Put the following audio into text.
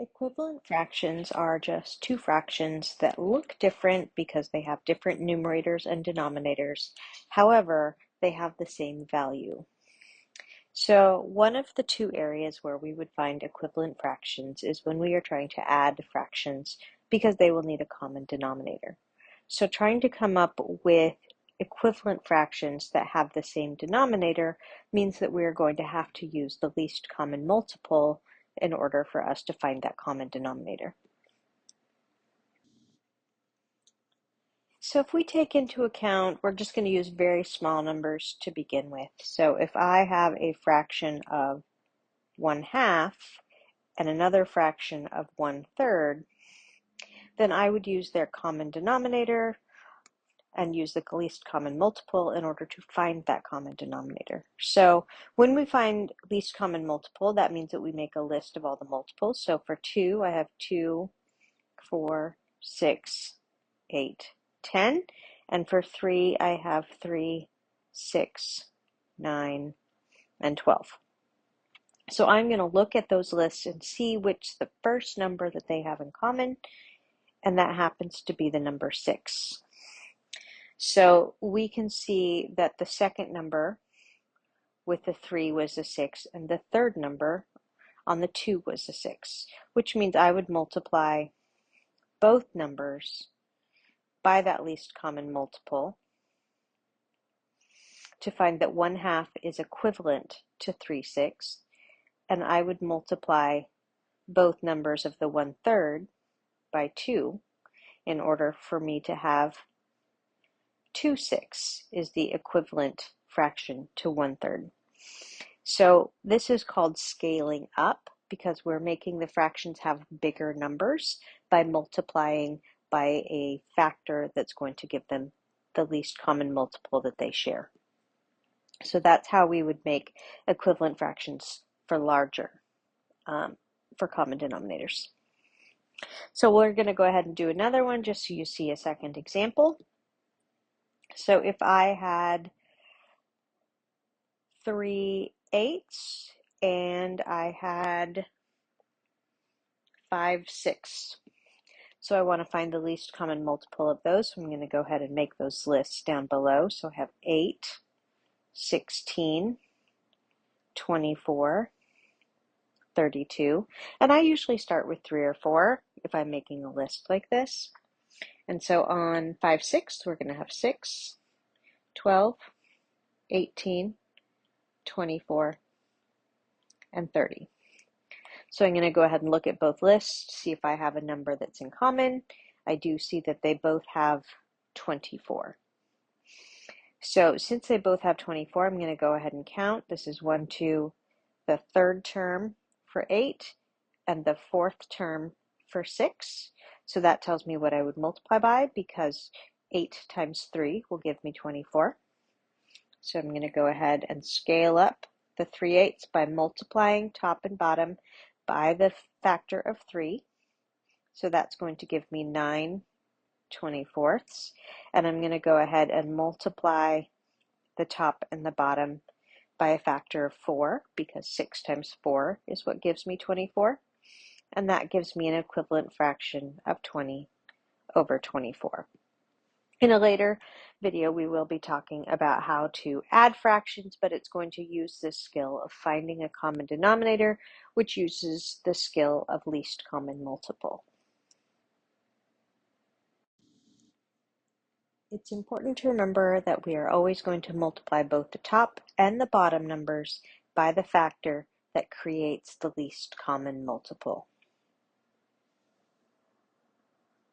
Equivalent fractions are just two fractions that look different because they have different numerators and denominators. However, they have the same value. So one of the two areas where we would find equivalent fractions is when we are trying to add fractions because they will need a common denominator. So trying to come up with equivalent fractions that have the same denominator means that we are going to have to use the least common multiple in order for us to find that common denominator. So if we take into account, we're just going to use very small numbers to begin with. So if I have a fraction of 1/2 and another fraction of 1/3, then I would use their common denominator and use the least common multiple in order to find that common denominator. So when we find least common multiple, that means that we make a list of all the multiples. So for 2, I have 2, 4, 6, 8, 10. And for 3, I have 3, 6, 9, and 12. So I'm going to look at those lists and see which the first number that they have in common, and that happens to be the number 6. So we can see that the second number with the 3 was the 6, and the third number on the 2 was the 6, which means I would multiply both numbers by that least common multiple to find that 1/2 is equivalent to 3/6, and I would multiply both numbers of the 1/3 by 2 in order for me to have 2/6 is the equivalent fraction to 1/3. So this is called scaling up because we're making the fractions have bigger numbers by multiplying by a factor that's going to give them the least common multiple that they share. So that's how we would make equivalent fractions for larger, for common denominators. So we're going to go ahead and do another one just so you see a second example. So if I had 3/8 and I had 5/6. So I want to find the least common multiple of those. So I'm going to go ahead and make those lists down below. So I have 8, 16, 24, 32. And I usually start with 3 or 4 if I'm making a list like this. And so on 5/6, we're going to have 6, 12, 18, 24, and 30. So I'm going to go ahead and look at both lists, see if I have a number that's in common. I do see that they both have 24. So since they both have 24, I'm going to go ahead and count. This is 1, 2, the third term for 8, and the fourth term for 6. So that tells me what I would multiply by because 8 times 3 will give me 24. So I'm going to go ahead and scale up the 3/8 by multiplying top and bottom by the factor of 3. So that's going to give me 9/24. And I'm going to go ahead and multiply the top and the bottom by a factor of 4 because 6 times 4 is what gives me 24. And that gives me an equivalent fraction of 20/24. In a later video, we will be talking about how to add fractions, but it's going to use this skill of finding a common denominator, which uses the skill of least common multiple. It's important to remember that we are always going to multiply both the top and the bottom numbers by the factor that creates the least common multiple.